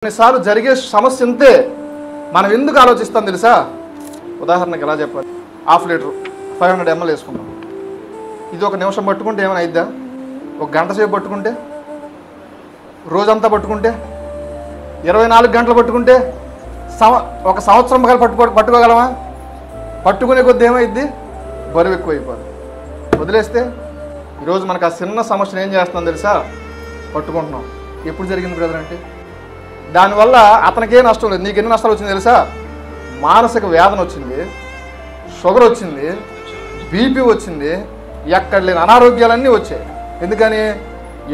కొన్నిసార్లు జరిగే సమస్య ఇంతే, మనం ఎందుకు ఆలోచిస్తాం తెలుసా? ఉదాహరణకి ఎలా చెప్పాలి, ½ లీటర్ 500 ml వేసుకుందాం. ఇది ఒక నిమిషం పట్టుకుంటే ఏమైనా అయిద్దా? ఒక గంట సేపు పట్టుకుంటే, రోజంతా పట్టుకుంటే, 24 గంటలు పట్టుకుంటే, ఒక సంవత్సరం పట్టుకోగలమా? పట్టుకునే కొద్ది ఏమైద్ది? బరువు ఎక్కువైపోదు. వదిలేస్తే ఈరోజు మనకు ఆ చిన్న సమస్యను ఏం చేస్తున్నాం తెలుసా? పట్టుకుంటున్నాం. ఎప్పుడు జరిగింది బ్రదర్ అంటే, దానివల్ల అతనికే నష్టం లేదు. నీకు ఎన్ని నష్టాలు వచ్చింది తెలుసా? మానసిక వేదన వచ్చింది, షుగర్ వచ్చింది, బీపీ వచ్చింది, ఎక్కడ లేని అనారోగ్యాలన్నీ వచ్చాయి. ఎందుకని?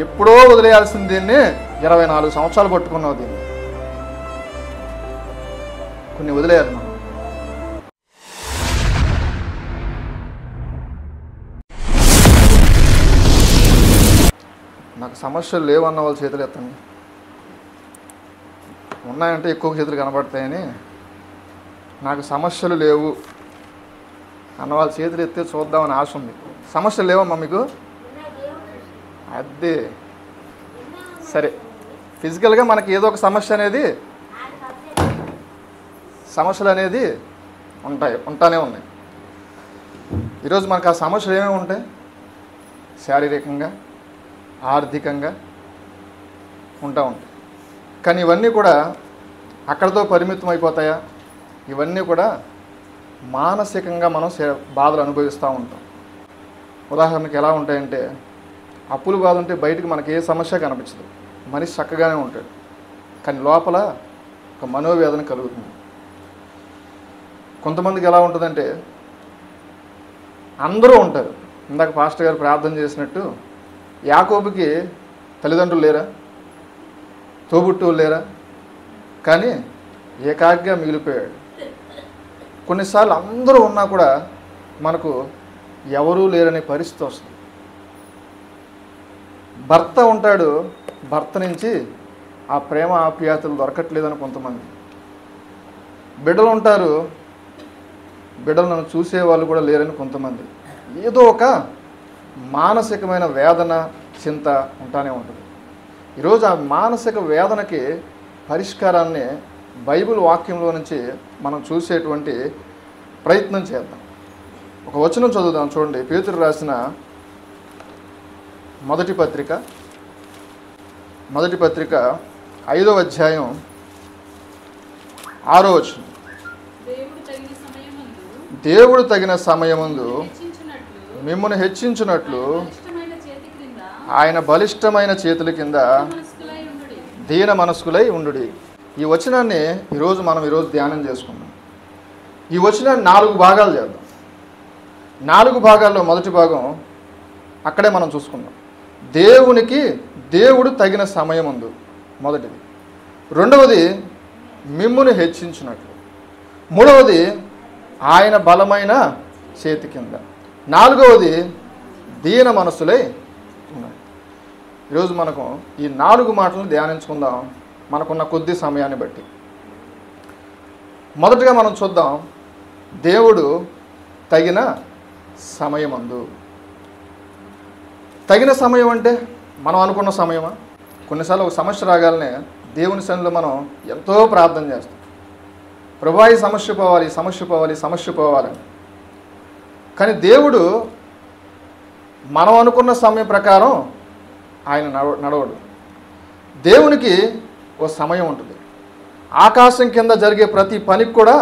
ఎప్పుడో వదిలేయాల్సింది దీన్ని 24 సంవత్సరాలు పట్టుకున్నావు. దీన్ని కొన్ని వదిలేయాలి మనం. నాకు సమస్యలు లేవన్న వాళ్ళ చేతులు ఎత్తండి. ఉన్నాయంటే ఎక్కువ చేతులు కనబడతాయని. నాకు సమస్యలు లేవు అన్న వాళ్ళ చేతులు ఎత్తే చూద్దామని ఆశ ఉంది. సమస్యలు లేవమ్మా మీకు? అదే సరే, ఫిజికల్గా మనకి ఏదో ఒక సమస్యలు అనేది ఉంటానే ఉన్నాయి. ఈరోజు మనకు ఆ సమస్యలు ఏమేమి ఉంటాయి? శారీరకంగా, ఆర్థికంగా ఉంటాయి. కానీ ఇవన్నీ కూడా అక్కడితో పరిమితం అయిపోతాయా? ఇవన్నీ కూడా మానసికంగా మనం బాధలు అనుభవిస్తూ ఉంటాం. ఉదాహరణకి ఎలా ఉంటాయంటే, అప్పులు బాధ ఉంటే బయటకు మనకి ఏ సమస్య కనిపించదు, మనిషి చక్కగానే ఉంటాడు, కానీ లోపల ఒక మనోవేదన కలుగుతుంది. కొంతమందికి ఎలా ఉంటుందంటే, అందరూ ఉంటారు. ఇందాక పాస్టర్ గారు ప్రార్థన చేసినట్టు, యాకోబుకి తల్లిదండ్రులు లేరా? తోబుట్టువులు లేరా? కానీ ఏకాకిగా మిగిలిపోయాడు. కొన్నిసార్లు అందరూ ఉన్నా కూడా మనకు ఎవరూ లేరనే పరిస్థితి వస్తుంది. భర్త ఉంటాడు, భర్త నుంచి ఆ ప్రేమ ఆప్యాయతలు దొరకట్లేదని కొంతమంది. బిడ్డలు ఉంటారు, బిడ్డలు నన్ను చూసేవాళ్ళు కూడా లేరని కొంతమంది. ఏదో ఒక మానసికమైన వేదన, చింత ఉంటానే ఉంటుంది. ఈరోజు ఆ మానసిక వేదనకి పరిష్కారాన్ని బైబిల్ వాక్యంలో నుంచి మనం చూసేటువంటి ప్రయత్నం చేద్దాం. ఒక వచనం చదువుదాం, చూడండి. పేతురు రాసిన మొదటి పత్రిక 5వ అధ్యాయం 6వ వచనం. దేవుడు తగిన సమయమందు మిమ్మును హెచ్చించున్నట్లు ఆయన బలిష్టమైన చేతుల కింద దీన మనస్కులై ఉండుడి. ఈ వచనాన్ని ఈరోజు ధ్యానం చేసుకుందాం. ఈ వచనాన్ని 4 భాగాలు చేద్దాం. 4 భాగాల్లో మొదటి భాగం అక్కడే మనం చూసుకుందాం. దేవుడు తగిన సమయమందు, మొదటిది. రెండవది మిమ్మును హెచ్చించినట్లు. మూడవది ఆయన బలమైన చేతి కింద. 4వది దీన మనస్సులై ఉన్నాయి. ఈరోజు మనకు ఈ 4 మాటలను ధ్యానించుకుందాం మనకున్న కొద్ది సమయాన్ని బట్టి. మొదటగా మనం చూద్దాం, దేవుడు తగిన సమయమందు. తగిన సమయం అంటే మనం అనుకున్న సమయమా? కొన్నిసార్లు ఒక సమస్య రాగాలనే దేవుని సన్నిధిలో మనం ఎంతో ప్రార్థన చేస్తాం. ప్రభువా ఈ సమస్య పోవాలని. కానీ దేవుడు మనం అనుకున్న సమయం ప్రకారం ఆయన నడవడు. దేవునికి ఒక సమయం ఉంటుంది. ఆకాశం కింద జరిగే ప్రతి పనికి కూడా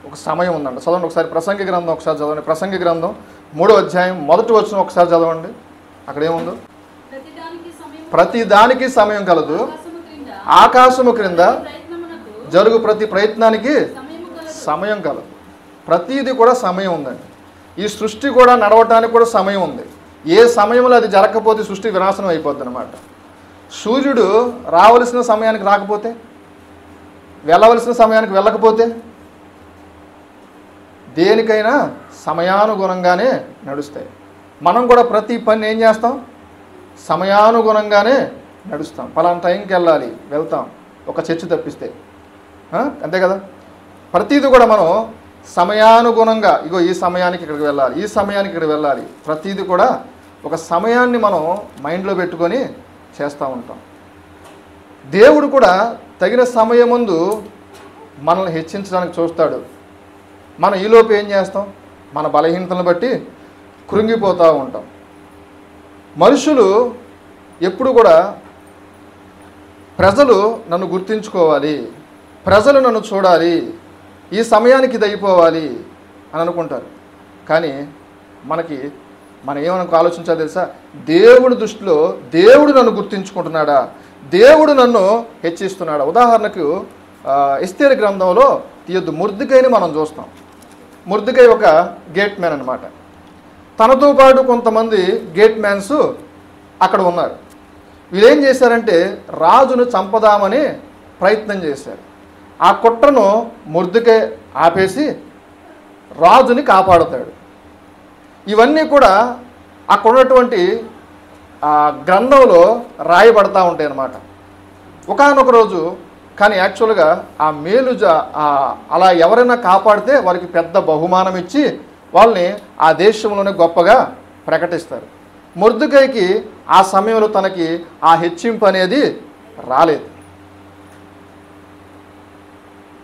ఒక సమయం ఉందండి. చదవండి ఒకసారి ప్రసంగి గ్రంథం, ఒకసారి చదవండి. ప్రసంగి గ్రంథం 3వ అధ్యాయం 1వ వచనం ఒకసారి చదవండి. అక్కడ ఏముందో? ప్రతి దానికి సమయం కలదు, ఆకాశము క్రింద జరుగు ప్రతి ప్రయత్నానికి సమయం కలదు. ప్రతిదీ కూడా సమయం ఉందండి. ఈ సృష్టి కూడా నడవటానికి కూడా సమయం ఉంది. ఏ సమయంలో అది జరగకపోతే సృష్టి వినాశనం అయిపోద్ది అన్నమాట. సూర్యుడు రావలసిన సమయానికి రాకపోతే, వెళ్ళవలసిన సమయానికి వెళ్ళకపోతే, దేనికైనా సమయానుగుణంగానే నడుస్తాయి. మనం కూడా ప్రతి పని ఏం చేస్తాం? సమయానుగుణంగానే నడుస్తాం. పలానా టైంకి వెళ్ళాలి, వెళ్తాం, ఒక చర్చ తప్పిస్తే. అంతే కదా? ప్రతిదీ కూడా మనం సమయానుగుణంగా, ఇగో ఈ సమయానికి ఇక్కడికి వెళ్ళాలి, ఈ సమయానికి ఇక్కడికి వెళ్ళాలి. ప్రతిదీ కూడా ఒక సమయాన్ని మనం మైండ్లో పెట్టుకొని చేస్తూ ఉంటాం. దేవుడు కూడా తగిన సమయమందు మనల్ని హెచ్చించడానికి చూస్తాడు. మనం ఈలోపు ఏం చేస్తాం? మన బలహీనతలను బట్టి కృంగిపోతూ ఉంటాం. మనుషులు ఎప్పుడు కూడా ప్రజలు నన్ను గుర్తించుకోవాలి, ప్రజలు నన్ను చూడాలి, ఈ సమయానికి ఇది అయిపోవాలి అని అనుకుంటారు. కానీ మనం ఏమనుకో ఆలోచించాలి తెలుసా? దేవుడి దృష్టిలో దేవుడు నన్ను గుర్తించుకుంటున్నాడా, దేవుడు నన్ను హెచ్చిస్తున్నాడా? ఉదాహరణకు ఎస్తేరు గ్రంథంలో తీయొద్దు, మొర్దెకైని మనం చూస్తాం. మొర్దెకై ఒక గేట్ మ్యాన్ అనమాట. తనతో పాటు కొంతమంది గేట్ మ్యాన్స్ అక్కడ ఉన్నారు. వీళ్ళేం చేశారంటే రాజును చంపదామని ప్రయత్నం చేశారు. ఆ కుట్రను మొర్దెకై ఆపేసి రాజుని కాపాడుతాడు. ఇవన్నీ కూడా అక్కడ ఉన్నటువంటి గ్రంథంలో రాయబడతా ఉంటాయి అన్నమాట. ఒకానొక రోజు కానీ యాక్చువల్గా ఆ మేలు అలా ఎవరైనా కాపాడితే వారికి పెద్ద బహుమానం ఇచ్చి వాళ్ళని ఆ దేశంలోనే గొప్పగా ప్రకటిస్తారు. మొర్దెకైకి ఆ సమయంలో తనకి ఆ హెచ్చింపు అనేది రాలేదు.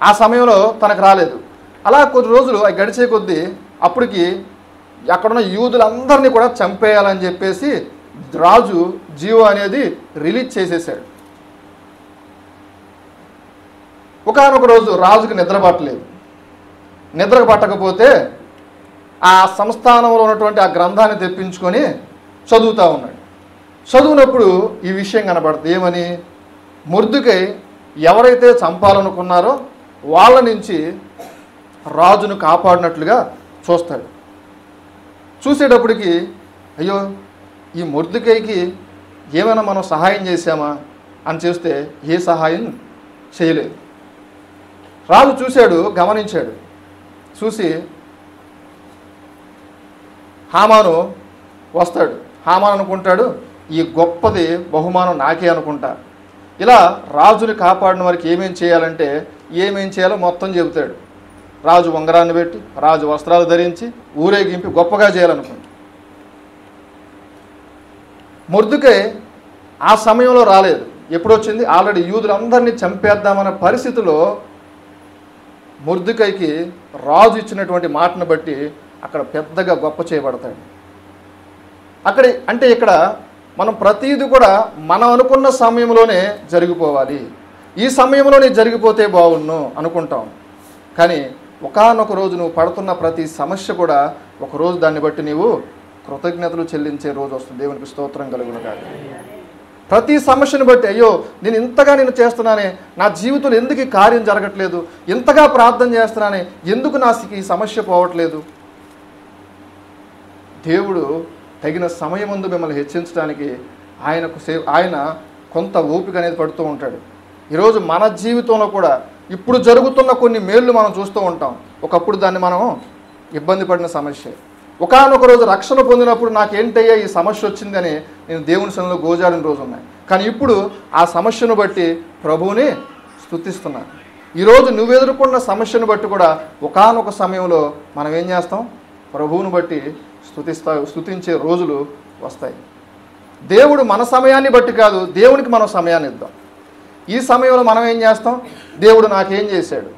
ఆ సమయంలో తనకు రాలేదు. అలా కొద్ది రోజులు గడిచే కొద్దీ అప్పటికి అక్కడున్న యూదులందరినీ కూడా చంపేయాలని చెప్పేసి రాజు జీవో అనేది రిలీజ్ చేసేసాడు. ఒకానొక రోజు రాజుకి నిద్ర పట్టలేదు. నిద్ర పట్టకపోతే ఆ సంస్థానంలో ఉన్నటువంటి ఆ గ్రంథాన్ని తెప్పించుకొని చదువుతూ ఉన్నాడు. చదువునప్పుడు ఈ విషయం కనబడుతుంది. ఏమని? మొర్దెకై ఎవరైతే చంపాలనుకున్నారో వాళ్ళ నుంచి రాజును కాపాడినట్లుగా చూస్తాడు. చూసేటప్పటికి అయ్యో ఈ మొర్దెకైకి ఏమైనా మనం సహాయం చేశామా అని చూస్తే ఏ సహాయం చేయలేదు. రాజు చూశాడు, గమనించాడు. చూసి హామాను వస్తాడు. హామాను అనుకుంటాడు ఈ గొప్పది బహుమానం నాకే అనుకుంటా. ఇలా రాజుని కాపాడిన వారికి ఏమేం చేయాలంటే ఏమేం చేయాలో మొత్తం చెబుతాడు. రాజు ఉంగరాన్ని పెట్టి, రాజు వస్త్రాలు ధరించి, ఊరేగింపి గొప్పగా చేయాలనుకుంటాడు. మొర్దెకై ఆ సమయంలో రాలేదు. ఎప్పుడు వచ్చింది? ఆల్రెడీ యూదులందరినీ చంపేద్దామన్న పరిస్థితిలో మొర్దెకైకి రాజు ఇచ్చినటువంటి మాటను బట్టి అక్కడ పెద్దగా గొప్ప చేయబడతాడు. ఇక్కడ మనం ప్రతీది కూడా మనం అనుకున్న సమయంలోనే జరిగిపోవాలి, ఈ సమయంలోనే జరిగిపోతే బాగున్ను అనుకుంటాం. కానీ ఒకానొక రోజు నువ్వు పడుతున్న ప్రతి సమస్య కూడా ఒకరోజు దాన్ని బట్టి నీవు కృతజ్ఞతలు చెల్లించే రోజు వస్తుంది. దేవునికి స్తోత్రం కలుగును గాక. ప్రతి సమస్యను బట్టి అయ్యో నేను ఇంతగా చేస్తున్నానే, నా జీవితంలో ఎందుకు ఈ కార్యం జరగట్లేదు, ఇంతగా ప్రార్థన చేస్తున్నానే, ఎందుకు నాకు ఈ సమస్య పోవట్లేదు? దేవుడు తగిన సమయమందు మిమ్మల్ని హెచ్చించడానికి ఆయన కొంత ఓపిక అనేది పడుతూ ఉంటాడు. ఈరోజు మన జీవితంలో కూడా ఇప్పుడు జరుగుతున్న కొన్ని మేళ్ళు మనం చూస్తూ ఉంటాం. ఒకప్పుడు దాన్ని మనం ఇబ్బంది పడిన సమస్య. ఒకానొక రోజు రక్షణ పొందినప్పుడు నాకేంటయ్యా ఈ సమస్య వచ్చిందని నేను దేవుని సన్నిధిలో గోజాడిన రోజు ఉన్నాయి. కానీ ఇప్పుడు ఆ సమస్యను బట్టి ప్రభువుని స్తుతిస్తున్నాను. ఈరోజు నువ్వు ఎదుర్కొన్న సమస్యను బట్టి కూడా ఒకానొక సమయంలో మనం ఏం చేస్తాం? ప్రభువును బట్టి స్తుతించే రోజులు వస్తాయి. దేవుడు మన సమయాన్ని బట్టి కాదు, దేవునికి మనం సమయాన్ని ఇద్దాం. ఈ సమయంలో మనం ఏం చేస్తాం? దేవుడు నాకేం చేశాడు?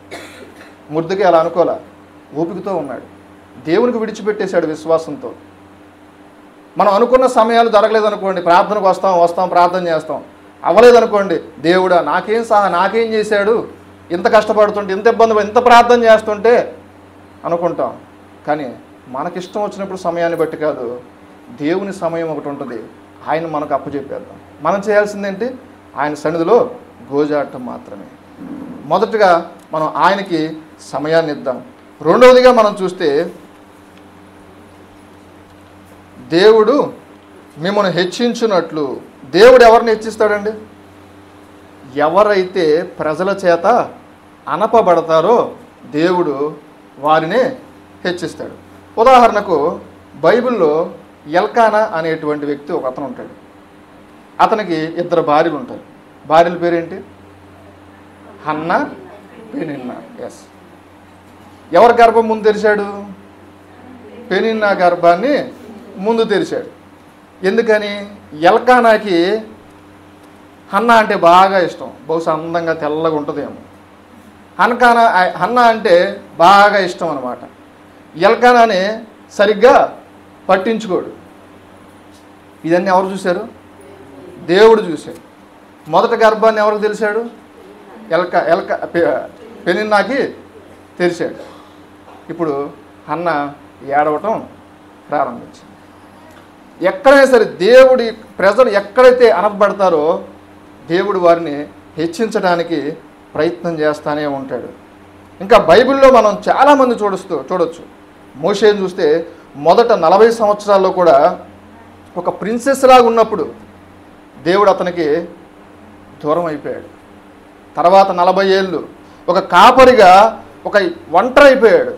మొర్దెకై అలా అనుకోలే, ఓపికతో ఉన్నాడు. దేవునికి విడిచిపెట్టేశాడు విశ్వాసంతో. మనం అనుకున్న సమయాలు జరగలేదనుకోండి, ప్రార్థనకు వస్తాం ప్రార్థన చేస్తాం. అవ్వలేదనుకోండి, దేవుడా నాకేం చేశాడు, ఇంత కష్టపడుతుంటే, ఇంత ఇబ్బంది, ఇంత ప్రార్థన చేస్తుంటే అనుకుంటాం. కానీ మనకిష్టం వచ్చినప్పుడు సమయాన్ని బట్టి కాదు, దేవుని సమయం ఒకటి ఉంటుంది, ఆయన మనకు అప్పచెప్పేద్దాం. మనం చేయాల్సిందేంటి? ఆయన సన్నిధిలో గోజాడటం మాత్రమే. మొదటగా మనం ఆయనకి సమయాన్ని ఇద్దాం. రెండవదిగా మనం చూస్తే దేవుడు మిమ్మల్ని హెచ్చించున్నట్లు. దేవుడు ఎవరిని హెచ్చిస్తాడండి? ఎవరైతే ప్రజల చేత అనపబడతారో దేవుడు వారినే హెచ్చిస్తాడు. ఉదాహరణకు బైబిల్లో ఎల్కానా అనేటువంటి వ్యక్తి ఒక అతను ఉంటాడు. అతనికి 2 భార్యలు ఉంటారు. భార్యల పేరేంటి? Hannah, Peninnah. ఎస్. ఎవరి గర్భం ముందు తెరిచాడు? పెనిన్నా గర్భాన్ని ముందు తెరిచాడు. ఎందుకని? ఎల్కానాకి హన్నా అంటే బాగా ఇష్టం, బహుశా అందంగా తెల్లగా ఉంటుందేమో. హన్నా అంటే బాగా ఇష్టం అనమాట. ఎల్కానాని సరిగ్గా పట్టించుకోడు. ఇదన్నీ ఎవరు చూశారు? దేవుడు చూశాడు. మొదటి గర్భాన్ని ఎవరికి తెలిసాడు? పెనిన్నాకి తెలిసాడు. ఇప్పుడు హన్న ఏడవటం ప్రారంభించింది. ఎక్కడైనా సరే దేవుడి ప్రజలు ఎక్కడైతే అనబడతారో దేవుడు వారిని హెచ్చించడానికి ప్రయత్నం చేస్తూనే ఉంటాడు. ఇంకా బైబిల్లో మనం చాలామంది చూడొచ్చు. మోషేని చూస్తే మొదట 40 సంవత్సరాల్లో కూడా ఒక ప్రిన్సెస్ లాగా ఉన్నప్పుడు దేవుడు అతనికి దూరం అయిపోయాడు. తర్వాత 40 ఏళ్ళు ఒక కాపరిగా ఒక ఒంటరి అయిపోయాడు.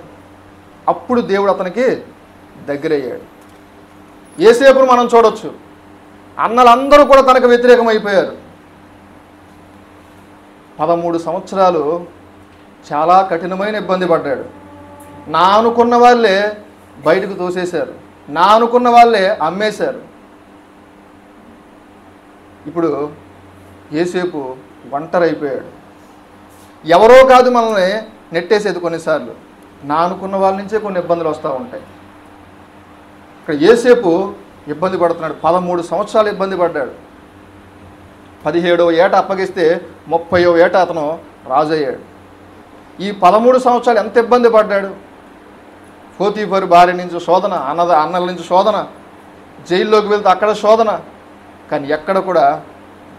అప్పుడు దేవుడు అతనికి దగ్గరయ్యాడు. యేసేపును మనం చూడొచ్చు. అన్నలందరూ కూడా తనకు వ్యతిరేకం అయిపోయారు. 13 సంవత్సరాలు చాలా కఠినమైన ఇబ్బంది పడ్డాడు. నా అనుకున్న వాళ్ళే బయటకు తోసేశారు, నా అనుకున్న వాళ్ళే అమ్మేశారు. ఇప్పుడు యేసేపు ఒంటరి అయిపోయాడు. ఎవరో కాదు మనల్ని నెట్టేసేది కొన్నిసార్లు, నా అనుకున్న వాళ్ళ నుంచే కొన్ని ఇబ్బందులు వస్తూ ఉంటాయి. ఇక్కడ యేసేపు ఇబ్బంది పడుతున్నాడు. 13 సంవత్సరాలు ఇబ్బంది పడ్డాడు. 17వ ఏట అప్పగిస్తే 30వ ఏట అతను రాజు అయ్యాడు. ఈ 13 సంవత్సరాలు ఎంత ఇబ్బంది పడ్డాడు. పోతీఫరు భార్య నుంచి శోధన, అన్నల నుంచి శోధన, జైల్లోకి వెళ్తే అక్కడ శోధన. కానీ ఎక్కడ కూడా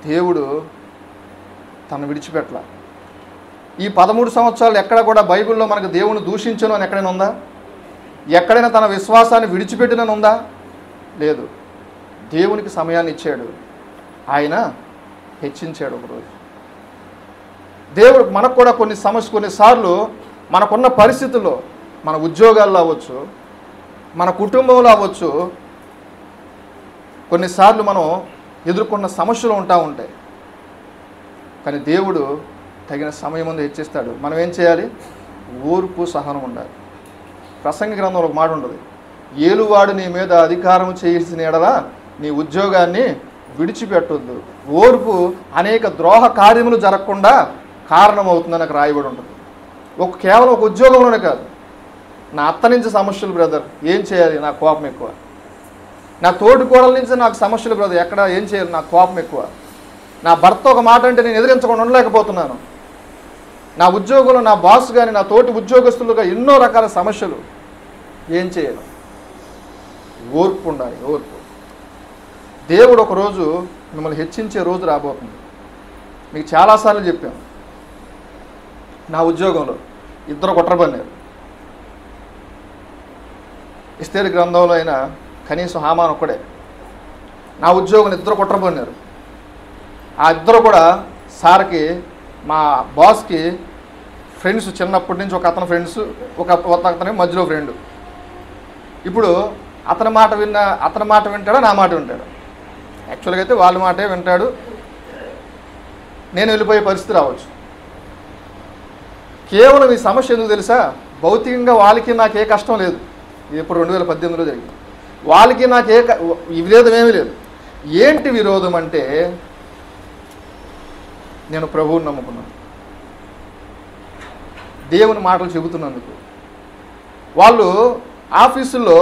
దేవుడు తను విడిచిపెట్టల. ఈ 13 సంవత్సరాలు ఎక్కడ కూడా బైబిల్లో మనకు దేవుని దూషించను అని ఎక్కడైనా ఉందా? ఎక్కడైనా తన విశ్వాసాన్ని విడిచిపెట్టినని ఉందా? లేదు. దేవునికి సమయాన్ని ఇచ్చాడు, ఆయన హెచ్చించాడు. ఒకరోజు దేవుడు మనకు కూడా కొన్నిసార్లు మనకున్న పరిస్థితుల్లో, మన ఉద్యోగాల్లో అవ్వచ్చు, మన కుటుంబంలో అవ్వచ్చు, కొన్నిసార్లు మనం ఎదుర్కొన్న సమస్యలు ఉంటాయి. కానీ దేవుడు తగిన సమయం ముందు హెచ్చిస్తాడు. మనం ఏం చేయాలి? ఓర్పు, సహనం ఉండాలి. ప్రసంగి గ్రంథంలో ఒక మాట ఉంటుంది, ఏలువాడు నీ మీద అధికారం చేయాల్సిన ఎడల నీ ఉద్యోగాన్ని విడిచిపెట్టొద్దు. ఓర్పు అనేక ద్రోహ కార్యములు జరగకుండా కారణమవుతుందని నాకు రాయబడి ఉంటుంది. కేవలం ఒక ఉద్యోగంలోనే కాదు, నా అత్త నుంచి సమస్యలు బ్రదర్, ఏం చేయాలి? నాకు కోపం ఎక్కువ. నా తోటి కోడల నుంచి నాకు సమస్యలు బ్రదర్, ఎక్కడ ఏం చేయాలి? నాకు కోపం ఎక్కువ. నా భర్త ఒక మాట అంటే నేను ఎదిరించకుండా ఉండలేకపోతున్నాను. నా ఉద్యోగంలో నా బాస్ కానీ, నా తోటి ఉద్యోగస్తులుగా ఎన్నో రకాల సమస్యలు, ఏం చేయాలి? ఓర్పు ఉండాలి, ఓర్పు. దేవుడు ఒకరోజు మిమ్మల్ని హెచ్చించే రోజు రాబోతుంది. మీకు చాలాసార్లు చెప్పాను, నా ఉద్యోగంలో 2 కుట్రబన్నారు. ఎస్తేరు గ్రంథంలో అయినా కనీసం హామాను ఒక్కడే. నా ఉద్యోగం 2 కుట్రబన్నారు. ఆ 2 కూడా సార్కి, మా బాస్కి ఫ్రెండ్స్. చిన్నప్పటి నుంచి ఒక అతని ఫ్రెండ్స్, ఒక అతని మధ్యలో ఫ్రెండ్. ఇప్పుడు అతని మాట వింటాడా, నా మాట వింటాడు? యాక్చువల్గా అయితే వాళ్ళ మాటే వింటాడు. నేను వెళ్ళిపోయే పరిస్థితి రావచ్చు. కేవలం ఈ సమస్య ఎందుకు తెలుసా? భౌతికంగా వాళ్ళకి నాకు ఏ కష్టం లేదు. ఇది ఇప్పుడు 2018లో జరిగింది. వాళ్ళకి నాకు విరోధం ఏమీ లేదు. ఏంటి విరోధం అంటే, నేను ప్రభువుని నమ్ముకున్నాను, దేవుని మాటలు చెబుతున్నందుకు. వాళ్ళు ఆఫీసుల్లో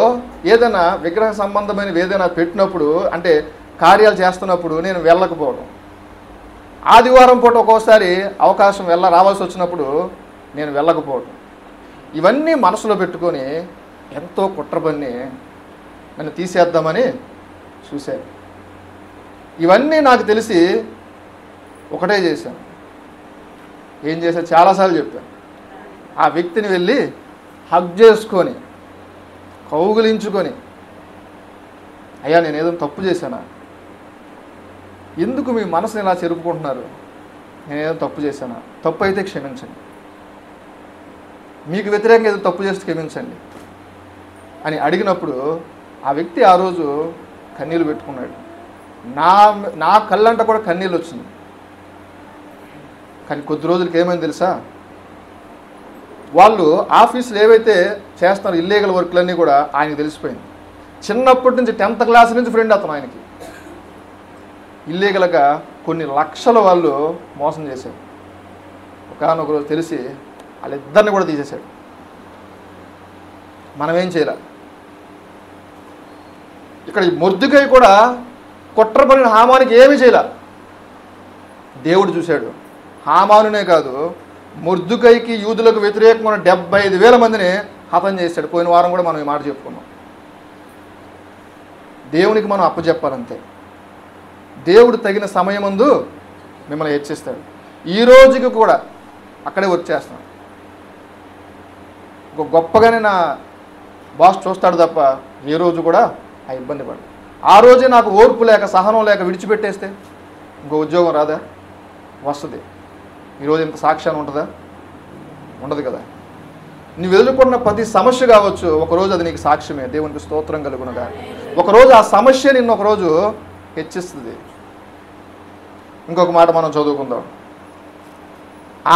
ఏదైనా విగ్రహ సంబంధమైన ఏదైనా పెట్టినప్పుడు, అంటే కార్యాలు చేస్తున్నప్పుడు నేను వెళ్ళకపోవడం, ఆదివారం పూట ఒక్కోసారి అవకాశం రావాల్సి వచ్చినప్పుడు నేను వెళ్ళకపోవడం, ఇవన్నీ మనసులో పెట్టుకొని ఎంతో కుట్రబన్ని నన్ను తీసేద్దామని చూశాను. ఇవన్నీ నాకు తెలిసి ఒకటే చేశాను. ఏం చేశాను? చాలాసార్లు చెప్పాను. ఆ వ్యక్తిని వెళ్ళి హగ్ చేసుకొని, కౌగిలించుకొని, అయ్యా నేను ఏదో తప్పు చేశానా? ఎందుకు మీ మనసుని ఇలా చెరుపుకుంటున్నారు? నేనేదో తప్పు చేశానా? తప్పు అయితే క్షమించండి, మీకు వ్యతిరేకంగా ఏదో తప్పు చేస్తే క్షమించండి అని అడిగినప్పుడు ఆ వ్యక్తి ఆ రోజు కన్నీళ్ళు పెట్టుకున్నాడు. నా కళ్ళంట కూడా కన్నీళ్ళు వచ్చింది. కానీ కొద్ది రోజులకి ఏమైంది తెలుసా? వాళ్ళు ఆఫీసులు ఏవైతే చేస్తున్నారో ఇల్లీగల్ వర్క్లన్నీ కూడా ఆయనకు తెలిసిపోయింది. చిన్నప్పటి నుంచి 10th క్లాస్ నుంచి ఫ్రెండ్ అతను ఆయనకి. ఇల్లీగల్గా కొన్ని లక్షల వాళ్ళు మోసం చేశారు. ఒకానొక రోజు తెలిసి వాళ్ళిద్దరిని కూడా తీసేశాడు. మనమేం చేయాలి? ఇక్కడ మొర్దెకై కూడా కుట్రపడిన హామానికి ఏమీ చేయలే. దేవుడు చూశాడు. హామానునే కాదు, మొర్దెకైకి యూదులకు వ్యతిరేకమైన 75,000 మందిని హతం చేశాడు. పోయిన వారం కూడా మనం ఈ మాట చెప్పుకున్నాం. దేవునికి మనం అప్పచెప్పాలంతే. దేవుడు తగిన సమయమందు మిమ్మల్ని హెచ్చిస్తాడు. ఈ రోజుకి కూడా అక్కడే వచ్చేస్తాను. ఇంకో గొప్పగానే నా బాస్ చూస్తాడు తప్ప ఏ రోజు కూడా ఆ ఇబ్బంది పడదు. ఆ రోజే నాకు ఓర్పు లేక సహనం లేక విడిచిపెట్టేస్తే ఇంకో ఉద్యోగం రాదా? వస్తుంది. ఈరోజు ఇంత సాక్ష్యాన్ని ఉంటుందా? ఉండదు కదా. నువ్వు ఎదుర్కొన్న ప్రతి సమస్య కావచ్చు, ఒకరోజు అది నీకు సాక్ష్యమే. దేవునికి స్తోత్రం కలుగునుగా. ఒకరోజు ఆ సమస్య నిన్ను ఒకరోజు హెచ్చిస్తుంది. ఇంకొక మాట మనం చదువుకుందాం.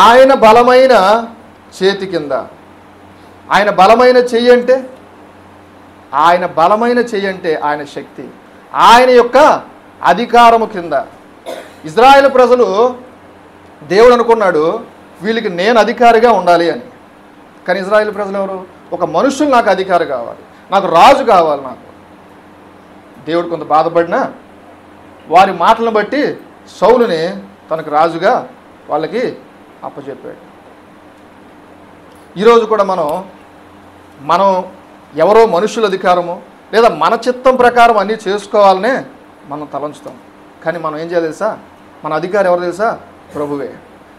ఆయన బలమైన చేతి కింద, ఆయన బలమైన చెయ్యి అంటే, ఆయన బలమైన చెయ్యి అంటే ఆయన శక్తి, ఆయన యొక్క అధికారము కింద. ఇజ్రాయేల్ ప్రజలు దేవుడు అనుకున్నాడు వీళ్ళకి నేను అధికారిగా ఉండాలి అని. కానీ ఇజ్రాయేల్ ప్రజలు ఎవరు? ఒక మనుషులు నాకు అధికారి కావాలి, నాకు రాజు కావాలి. నాకు దేవుడు కొంత బాధపడినా వారి మాటలను బట్టి సౌలుని తనకు రాజుగా వాళ్ళకి అప్పచెప్పాడు. ఈరోజు కూడా మనం ఎవరో మనుషుల అధికారము లేదా మన చిత్తం ప్రకారం అన్నీ చేసుకోవాలనే మనం తలంచుతాం. కానీ మనం ఏం చేయాలి తెలుసా? మన అధికారం ఎవరు తెలుసా? ప్రభువే.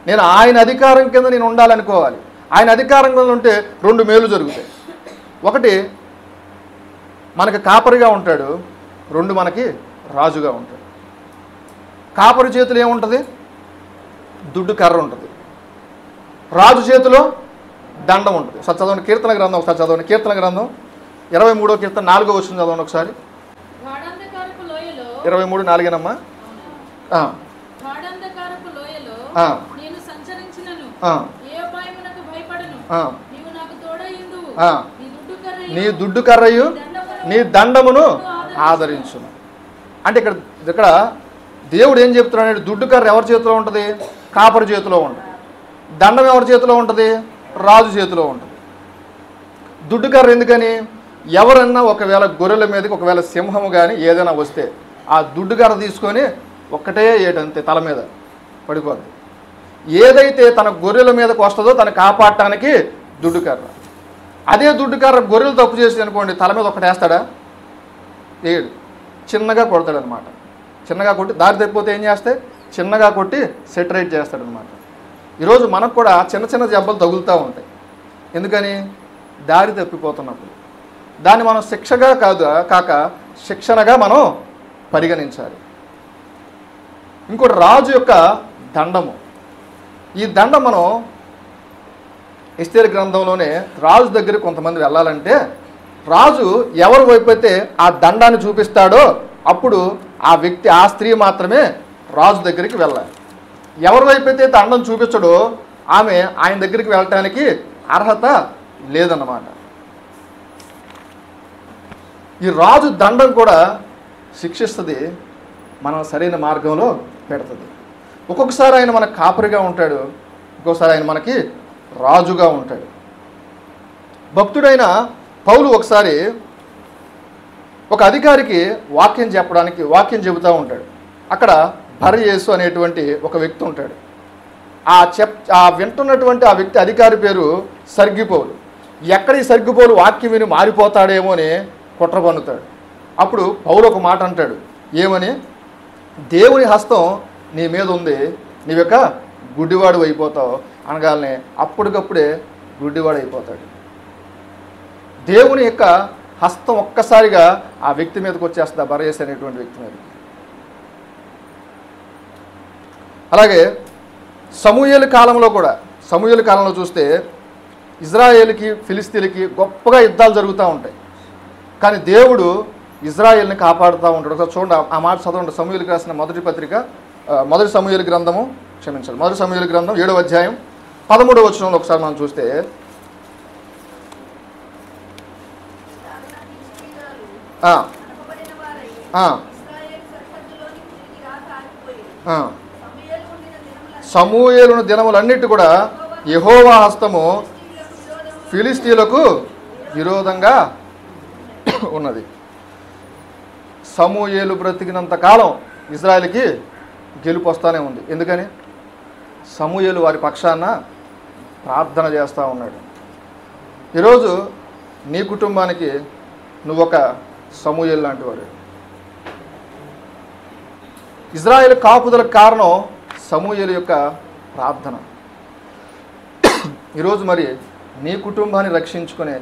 నేను ఆయన అధికారం కింద నేను ఉండాలనుకోవాలి. ఆయన అధికారం కింద ఉంటే 2 మేలు జరుగుతాయి. ఒకటి, మనకి కాపరిగా ఉంటాడు. 2, మనకి రాజుగా ఉంటాడు. కాపరి చేతిలో ఏముంటుంది? దుడ్డు కర్ర ఉంటుంది. రాజు చేతిలో దండం ఉంటుంది. ఒకసారి చదవండి కీర్తన గ్రంథం. ఒకసారి చదవండి కీర్తన గ్రంథం 23వ కీర్తన 4వ వచనం చదవండి ఒకసారి. 23:4 నీ దుడ్డు కర్రయు నీ దండమును ఆదరించును. అంటే ఇక్కడ దేవుడు ఏం చెప్తున్నాడు? దుడ్డు కర్ర ఎవరి చేతిలో ఉంటుంది? కాపరి చేతిలో ఉంటుంది. దండం ఎవరి చేతిలో ఉంటుంది? రాజు చేతిలో ఉంటుంది. దుడ్డు కర్ర ఎందుకని? ఎవరన్నా ఒకవేళ గొర్రెల మీదకి ఒకవేళ సింహము కానీ ఏదైనా వస్తే ఆ దుడ్డు కర్ర తీసుకొని ఒక్కటే ఏటంతే తల మీద పడిపోద్ది. ఏదైతే తన గొర్రెల మీదకి వస్తుందో తను కాపాడటానికి దుడ్డు కర్ర. అదే దుడ్డు కర్ర గొర్రెలు తప్పు చేసి అనుకోండి, తల మీద ఒకటి వేస్తాడా? ఏడు. చిన్నగా కొడతాడు అనమాట. చిన్నగా కొట్టి దారి తప్పిపోతే ఏం చేస్తే చిన్నగా కొట్టి సెటరేట్ చేస్తాడనమాట. ఈరోజు మనకు కూడా చిన్న చిన్న దెబ్బలు తగులుతూ ఉంటాయి. ఎందుకని? దారి తప్పిపోతున్నప్పుడు. దాన్ని మనం శిక్షగా కాక శిక్షణగా మనం పరిగణించాలి. ఇంకోటి రాజు యొక్క దండము. ఈ దండం మనం ఎస్తేరు గ్రంథంలోనే రాజు దగ్గర కొంతమంది వెళ్ళాలంటే రాజు ఎవరి వైపు అయితే ఆ దండాన్ని చూపిస్తాడో అప్పుడు ఆ వ్యక్తి, ఆ స్త్రీ మాత్రమే రాజు దగ్గరికి వెళ్ళాలి. ఎవరి వైపు అయితే దండం చూపించడో ఆమె ఆయన దగ్గరికి వెళ్ళటానికి అర్హత లేదన్నమాట. ఈ రాజు దండం కూడా శిక్షిస్తుంది, మనం సరైన మార్గంలో పెడుతుంది. ఒక్కొక్కసారి ఆయన మనకు కాపరిగా ఉంటాడు, ఇంకోసారి ఆయన మనకి రాజుగా ఉంటాడు. భక్తుడైన పౌలు ఒకసారి ఒక అధికారికి వాక్యం చెబుతూ ఉంటాడు. అక్కడ బర్యేసు అనేటువంటి ఒక వ్యక్తి ఉంటాడు. ఆ వింటున్నటువంటి ఆ వ్యక్తి అధికారి పేరు సర్గిపౌలు. ఎక్కడ ఈ సర్గిపౌలు వాక్యం విని మారిపోతాడేమో అని కుట్ర పన్నుతాడు. అప్పుడు పౌలు ఒక మాట అంటాడు. ఏమని? దేవుని హస్తం నీ మీద ఉంది, నీవు యొక్క గుడ్డివాడు అయిపోతావు అనగానే అప్పటికప్పుడే గుడ్డివాడు అయిపోతాడు. దేవుని యొక్క హస్తం ఒక్కసారిగా ఆ వ్యక్తి మీదకి వచ్చేస్తుంది, ఆ బర్యేసు అనేటువంటి వ్యక్తి మీద. అలాగే సమూయేలు కాలంలో చూస్తే ఇజ్రాయేలుకి ఫిలిస్తీన్లకి గొప్పగా యుద్ధాలు జరుగుతూ ఉంటాయి. కానీ దేవుడు ఇజ్రాయేల్ని కాపాడుతూ ఉంటాడు. ఒకసారి చూడండి, ఆ మాట చదవండి. సమూయేలుకి రాసిన మొదటి సమూయేలు గ్రంథం 7వ అధ్యాయం 13వ వచనంలో ఒకసారి మనం చూస్తే సమూయేలు దినములన్నిటి కూడా యెహోవా హస్తము ఫిలిష్తీయులకు విరోధంగా ఉన్నది. సమూయేలు బ్రతికినంత కాలం ఇజ్రాయెల్కి గెలుపు వస్తూనే ఉంది. ఎందుకని? సమూయేలు వారి పక్షాన ప్రార్థన చేస్తూ ఉన్నాడు. ఈరోజు నీ కుటుంబానికి నువ్వొక సమూయేలు లాంటి వాడు. ఇజ్రాయెల్ కాపుదలకు కారణం సమూయేలు యొక్క ప్రార్థన. ఈరోజు మరి నీ కుటుంబాన్ని రక్షించుకునే,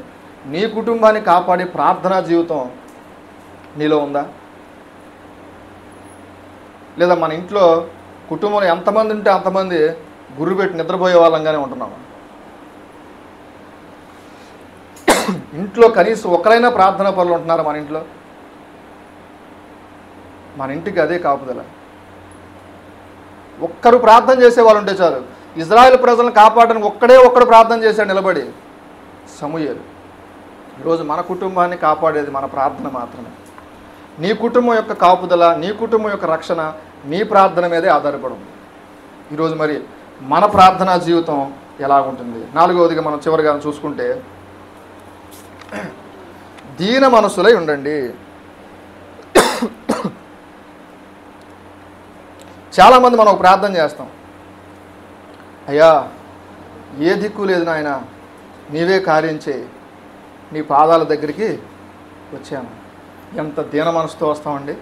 నీ కుటుంబాన్ని కాపాడే ప్రార్థనా జీవితం నీలో ఉందా? లేదా మన ఇంట్లో కుటుంబంలో ఎంతమంది ఉంటే అంతమంది గుర్రు పెట్టి నిద్రపోయే వాళ్ళంగానే ఉంటున్నాము. ఇంట్లో కనీసం ఒకరైనా ప్రార్థనా పనులు ఉంటున్నారా మన ఇంట్లో? మన ఇంటికి అదే కాపుదల. ఒక్కరు ప్రార్థన చేసేవాళ్ళు ఉంటే చాలు. ఇజ్రాయెల్ ప్రజలను కాపాడడానికి ఒక్కడు ప్రార్థన చేశాడు నిలబడి, సమూయేలు. ఈరోజు మన కుటుంబాన్ని కాపాడేది మన ప్రార్థన మాత్రమే. నీ కుటుంబం యొక్క కాపుదల, నీ కుటుంబం యొక్క రక్షణ నీ ప్రార్థన మీదే ఆధారపడి ఉంది. ఈరోజు మరి మన ప్రార్థనా జీవితం ఎలాగుంటుంది? నాలుగవదిగా మనం చివరిగా చూసుకుంటే, దీన మనసులై ఉండండి. చాలామంది మనం ప్రార్థన చేస్తాం, అయ్యా ఏ దిక్కు లేదు నాయన, నీవే కార్యం చేయి, నీ పాదాల దగ్గరికి వచ్చాను. ఎంత దీన మనసుతో వస్తామండి.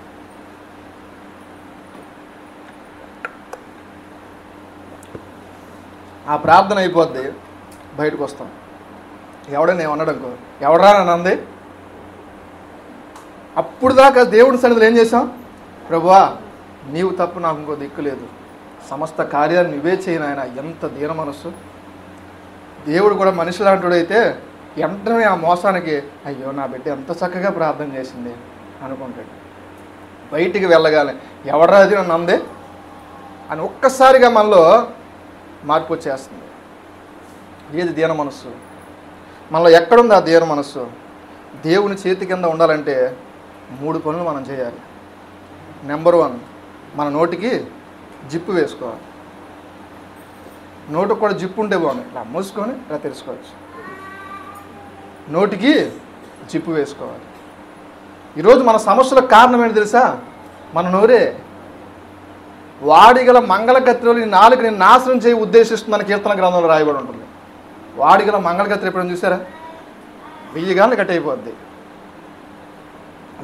ఆ ప్రార్థన అయిపోద్ది, బయటకు వస్తాం. ఎవడని ఏమన్నాడనుకో, ఎవడరా నన్నంది. అప్పుడు దాకా దేవుడి సన్నిధిలో ఏం చేసాం? ప్రభువా నీవు తప్పు నాకు ఇంకో దిక్కు లేదు, సమస్త కార్యాలు నువ్వే చేయను ఆయన. ఎంత దీన మనస్సు. దేవుడు కూడా మనిషి లాంటివాడైతే వెంటనే ఆ మోసానికి, అయ్యో నా బిడ్డ ఎంత చక్కగా ప్రార్థన చేసింది అనుకుంటాడు. బయటికి వెళ్ళగానే ఎవడరా అది నన్ను అందే అని ఒక్కసారిగా మనలో మార్పు వచ్చేస్తుంది. ఏది దీన మనస్సు? మనలో ఎక్కడుంది ఆ దీన మనస్సు? దేవుని చేతి కింద ఉండాలంటే 3 పనులు మనం చేయాలి. నెంబర్ 1, మన నోటికి జిప్పు వేసుకోవాలి. నోటికి కూడా జిప్పు ఉంటే బాగుంది, ఇలా మూసుకొని ఇలా తెరుచుకోవచ్చు. నోటికి జిప్పు వేసుకోవాలి. ఈరోజు మన సమస్యలకు కారణం ఏంటి తెలుసా? మన నోరే. వాడిగల మంగళకత్తిలో ఈ నాలుగుని నాశనం చేయి ఉద్దేశిస్తుందని కీర్తన గ్రంథంలో రాయబడి ఉంటుంది. వాడిగల మంగళకత్తి ఎప్పుడైనా చూసారా? 1000 గాళ్ళు కట్ అయిపోద్ది.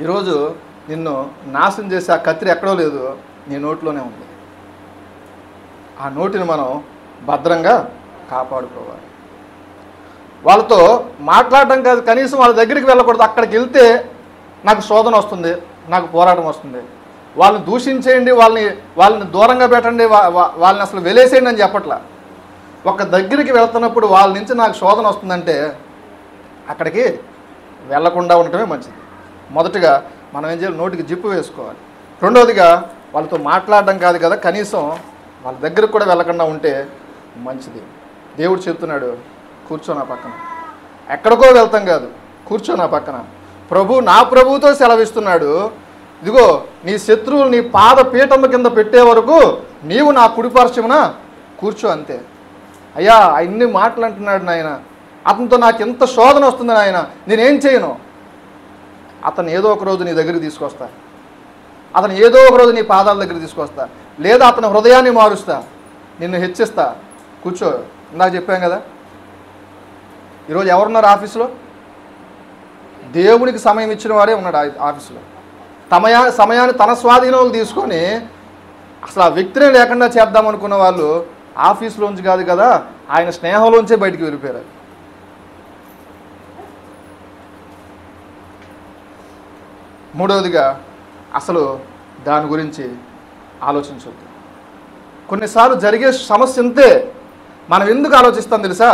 ఈరోజు నిన్ను నాశనం చేసే ఆ కత్తిరి ఎక్కడో లేదు, నీ నోట్లోనే ఉంది. ఆ నోటిని మనం భద్రంగా కాపాడుకోవాలి. వాళ్ళతో మాట్లాడడం కాదు, కనీసం వాళ్ళ దగ్గరికి వెళ్ళకూడదు. అక్కడికి వెళ్తే నాకు శోధన వస్తుంది, నాకు పోరాటం వస్తుంది. వాళ్ళని దూషించేయండి, వాళ్ళని దూరంగా పెట్టండి, వాళ్ళని అసలు వెలేసేయండి అని చెప్పట్లా. ఒక దగ్గరికి వెళ్తున్నప్పుడు వాళ్ళ నుంచి నాకు శోధన వస్తుందంటే అక్కడికి వెళ్లకుండా ఉండటమే మంచిది. మొదటిగా మనం ఏం చేయాలి? నోటికి జిప్పు వేసుకోవాలి. రెండవదిగా వాళ్ళతో మాట్లాడడం కాదు కదా, కనీసం వాళ్ళ దగ్గరకు కూడా వెళ్ళకుండా ఉంటే మంచిది. దేవుడు చెప్తున్నాడు, కూర్చో నా పక్కన. ఎక్కడికో వెళ్తాం కాదు, కూర్చో నా పక్కన. నా ప్రభువుతో సెలవిస్తున్నాడు, ఇదిగో నీ శత్రువులు నీ పాద పీఠము కింద పెట్టే వరకు నీవు నా కుడిపార్శ్వమున కూర్చో, అంతే. అయ్యా అన్ని మాటలు అంటున్నాడు నాయన, అతనితో నాకు ఎంత శోధన వస్తుంది నాయన, నేనేం చేయను? అతను ఏదో ఒక రోజు నీ దగ్గరికి తీసుకొస్తా, అతను ఏదో ఒక రోజు నీ పాదాల దగ్గర తీసుకొస్తా, లేదా అతని హృదయాన్ని మారుస్తా, నిన్ను హెచ్చిస్తా. కూర్చో. ఇందాక చెప్పాం కదా, ఈరోజు ఎవరున్నారు ఆఫీసులో? దేవునికి సమయం ఇచ్చిన వారే ఉన్నాడు ఆఫీసులో. సమయాన్ని తన స్వాధీనంలో తీసుకొని అసలు ఆ వ్యక్తినే లేకుండా చేద్దామనుకున్న వాళ్ళు ఆఫీసులోంచి కాదు కదా, ఆయన స్నేహంలోంచే బయటికి వెళ్ళిపోయారు. మూడవదిగా అసలు దాని గురించి ఆలోచించవద్దు. కొన్నిసార్లు జరిగే సమస్య అంతే, మనం ఎందుకు ఆలోచిస్తాం తెలుసా?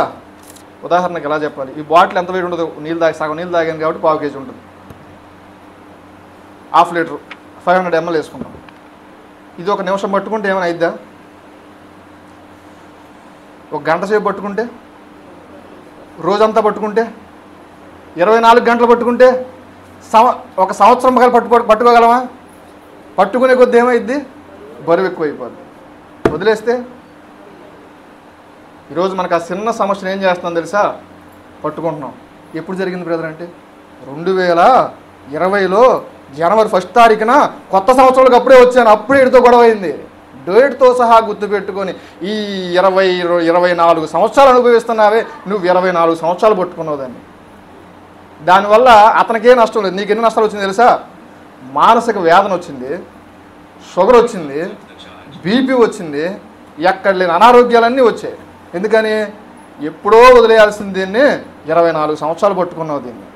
ఉదాహరణకి ఎలా చెప్పాలి? ఈ బాటిల్ ఎంత వెయిట్ ఉండదు? సగం నీళ్ళు తాగాను కాబట్టి 1/4 kg ఉంటుంది. 1/2 లీటర్ 500 ml వేసుకుంటాం. ఇది 1 నిమిషం పట్టుకుంటే ఏమైనా అయిద్దా? 1 గంట సేపు పట్టుకుంటే, రోజంతా పట్టుకుంటే, 24 గంటలు పట్టుకుంటే, 1 సంవత్సరం పట్టుకోగలమా? పట్టుకునే కొద్ది ఏమైద్ది? బరువు ఎక్కువైపోద్ది. వదిలేస్తే ఈరోజు మనకు ఆ చిన్న సమస్యను ఏం చేస్తున్నాం తెలుసా? పట్టుకుంటున్నాం. ఎప్పుడు జరిగింది బ్రదర్ అంటే 2020లో జనవరి 1 తారీఖున కొత్త సంవత్సరాలకు అప్పుడే వచ్చాను. అప్పుడే వీడితో గొడవ అయింది. డేట్తో సహా గుర్తుపెట్టుకొని ఈ 24 సంవత్సరాలు అనుభవిస్తున్నావే, నువ్వు 24 సంవత్సరాలు పట్టుకున్నావు దాన్ని. దానివల్ల అతనికే నష్టం లేదు. నీకు ఎన్ని నష్టాలు వచ్చింది తెలుసా? మానసిక వేదన వచ్చింది, షుగర్ వచ్చింది, బీపీ వచ్చింది, ఎక్కడ లేని అనారోగ్యాలన్నీ వచ్చాయి. ఎందుకని? ఎప్పుడో వదిలేయాల్సింది దీన్ని 24 సంవత్సరాలు పట్టుకున్నావు దీన్ని.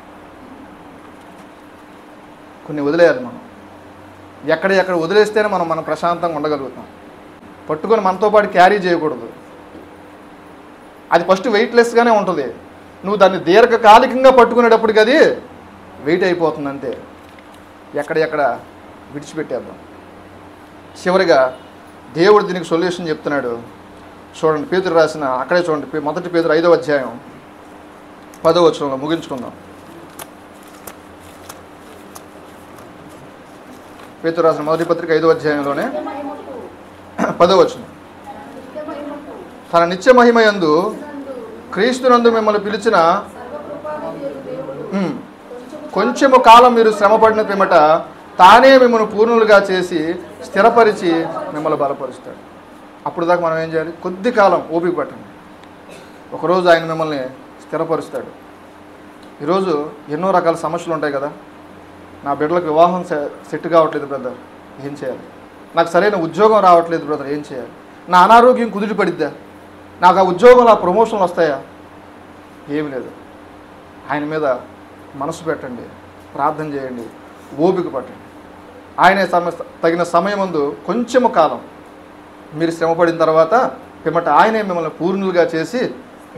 కొన్ని వదిలేయాలి మనం. ఎక్కడ వదిలేస్తేనే మనం ప్రశాంతంగా ఉండగలుగుతాం. పట్టుకొని మనతో పాటు క్యారీ చేయకూడదు. అది ఫస్ట్ వెయిట్లెస్గానే ఉంటుంది. నువ్వు దాన్ని దీర్ఘకాలికంగా పట్టుకునేటప్పటికి అది వెయిట్ అయిపోతుంది అంతే. ఎక్కడ విడిచిపెట్టేద్దాం. చివరిగా దేవుడు దీనికి సొల్యూషన్ చెప్తున్నాడు. చూడండి, పేతురు రాసిన, అక్కడే చూడండి, 1 పేతురు 5వ అధ్యాయం 10వ వచనంలో ముగించుకుందాం. పేతురు రాసిన మొదటి పత్రిక 5వ అధ్యాయంలోనే 10వ వచనం. తన నిత్య మహిమయందు క్రీస్తునందు మిమ్మల్ని పిలిచిన కొంచెము కాలం మీరు శ్రమపడిన పిమ్మట తానే మిమ్మల్ని పూర్ణులుగా చేసి స్థిరపరిచి మిమ్మల్ని బలపరుస్తాడు. అప్పుడు దాకా మనం ఏం చేయాలి? కొద్ది కాలం ఓపిక పట్టండి. ఒకరోజు ఆయన మిమ్మల్ని స్థిరపరుస్తాడు. ఈరోజు ఎన్నో రకాల సమస్యలు ఉంటాయి కదా. నా బిడ్డలకు వివాహం సెట్ కావట్లేదు బ్రదర్, ఏం చేయాలి? నాకు సరైన ఉద్యోగం రావట్లేదు బ్రదర్, ఏం చేయాలి? నా అనారోగ్యం కుదిరి పడిద్దా? నాకు ఆ ఉద్యోగంలో ఆ ప్రమోషన్లు వస్తాయా? ఏమి లేదు. ఆయన మీద మనసు పెట్టండి, ప్రార్థన చేయండి, ఓపిక పట్టండి. ఆయనే తగిన సమయమందు కొంచెము కాలం మీరు శ్రమపడిన తర్వాత పిమ్మట ఆయనే మిమ్మల్ని పూర్ణులుగా చేసి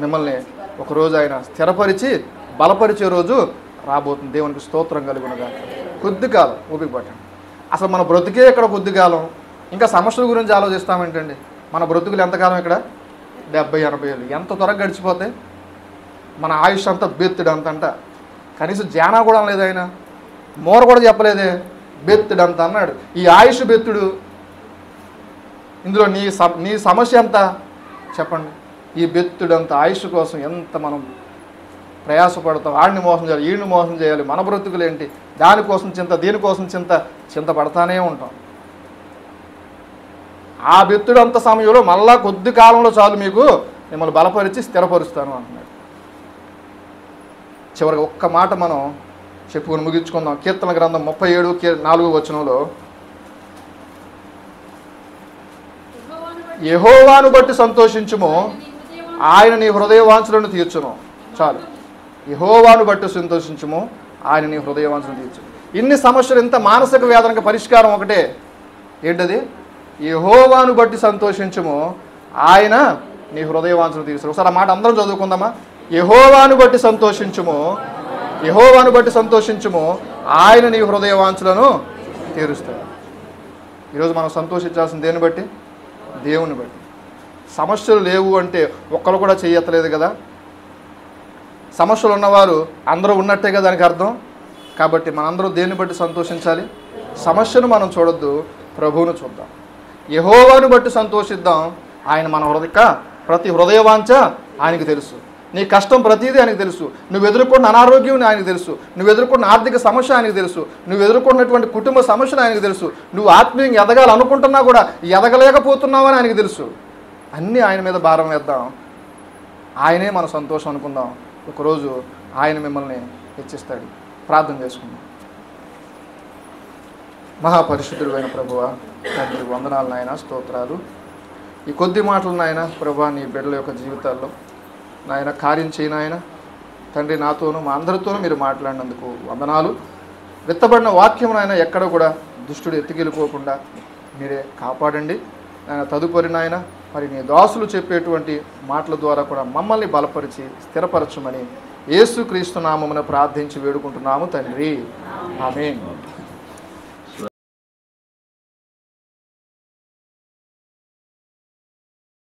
మిమ్మల్ని ఒకరోజు ఆయన స్థిరపరిచి బలపరిచే రోజు రాబోతుంది. దేవునికి స్తోత్రం కలుగునగా. కొద్ది కాలం ఓపిక పట్టండి. అసలు మన బ్రతుకే ఇక్కడ కొద్ది కాలం, ఇంకా సమస్యల గురించి ఆలోచిస్తామేంటండి? మన బ్రతుకులు ఎంతకాలం ఇక్కడ? 70-80 ఏళ్ళు. ఎంత త్వరగా గడిచిపోతాయి. మన ఆయుష్ అంతా బెత్తుడు అంతంట. కనీసం జానా కూడా లేదు ఆయన, మోర కూడా చెప్పలేదే, బెత్తుడు అంత అన్నాడు. ఈ ఆయుష్ బెత్తుడు. ఇందులో నీ సమస్య ఎంత చెప్పండి? ఈ బెత్తుడంత ఆయుష్ కోసం ఎంత మనం ప్రయాసపడతాం. ఆడిని మోసం చేయాలి, ఈడిని మోసం చేయాలి, మన బ్రతుకులు ఏంటి, దానికోసం చింత, దీనికోసం చింత పడతానే ఉంటాం. ఆ బెత్తుడంత సమయంలో మళ్ళా కొద్ది కాలంలో చాలు మీకు మిమ్మల్ని బలపరిచి స్థిరపరుస్తాను అంటున్నాడు. చివరికి ఒక్క మాట మనం చెప్పుకొని ముగించుకుందాం. కీర్తన గ్రంథం 37:4 వచనంలో, యెహోవాను బట్టి సంతోషించుము, ఆయన నీ హృదయవాంఛలను తీర్చును. చాలు. యెహోవాను బట్టి సంతోషించుము, ఆయన నీ హృదయవాంఛలను తీర్చును. ఇన్ని సమస్యలు, ఇంత మానసిక వేదనకు పరిష్కారం ఒకటే. ఏంటది? యెహోవాను బట్టి సంతోషించుము, ఆయన నీ హృదయవాంఛలను తీర్చును. ఒకసారి ఆ మాట అందరం చదువుకుందామా? యెహోవాను బట్టి సంతోషించుము, యెహోవాను బట్టి సంతోషించుము, ఆయన నీ హృదయవాంఛలను తీరుస్తాడు. ఈరోజు మనం సంతోషించాల్సిన దేన్ని బట్టి? దేవుని బట్టి. సమస్యలు లేవు అంటే ఒక్కరు కూడా చేయట్లేదు కదా. సమస్యలు ఉన్నవారు అందరూ ఉన్నట్టే కదా దానికి అర్థం. కాబట్టి మనందరూ దేన్ని బట్టి సంతోషించాలి? సమస్యను మనం చూడొద్దు, ప్రభువును చూద్దాం. యెహోవాను బట్టి సంతోషిద్దాం. ఆయన మన ప్రతి హృదయవాంఛ ఆయనకు తెలుసు. నీ కష్టం ప్రతిదీ ఆయనకు తెలుసు. నువ్వు ఎదుర్కొన్న అనారోగ్యం ఆయనకు తెలుసు. నువ్వు ఎదుర్కొన్న ఆర్థిక సమస్య ఆయనకు తెలుసు. నువ్వు ఎదుర్కొన్నటువంటి కుటుంబ సమస్యలు ఆయనకు తెలుసు. నువ్వు ఆత్మీయంగా ఎదగాలనుకుంటున్నా కూడా ఎదగలేకపోతున్నావని ఆయనకు తెలుసు. అన్నీ ఆయన మీద భారం వేద్దాం. ఆయనే మన సంతోషం అనుకుందాం. ఒకరోజు ఆయన మిమ్మల్ని హెచ్చిస్తాడు. ప్రార్థన చేసుకుందాం. మహాపరిశుద్ధుడు అయిన ప్రభువా, తండ్రి వందనాలు నాయన, స్తోత్రాలు. ఈ కొద్ది మాటలు నాయన ప్రభువా, నీ బిడ్డల యొక్క జీవితాల్లో నాయన కార్యం చేయను ఆయన. తండ్రి, నాతోనూ మా అందరితోనూ మీరు మాట్లాడినందుకు వందనాలు. విత్తబడిన వాక్యం నాయన ఎక్కడ కూడా దుష్టుడు ఎత్తుకెళ్ళిపోకుండా మీరే కాపాడండి నాయన. తదుపరి నాయన మరి నీ దాసులు చెప్పేటువంటి మాటల ద్వారా కూడా మమ్మల్ని బలపరిచి స్థిరపరచమని యేసుక్రీస్తు నామమున ప్రార్థించి వేడుకుంటున్నాము తండ్రి. ఆమేన్.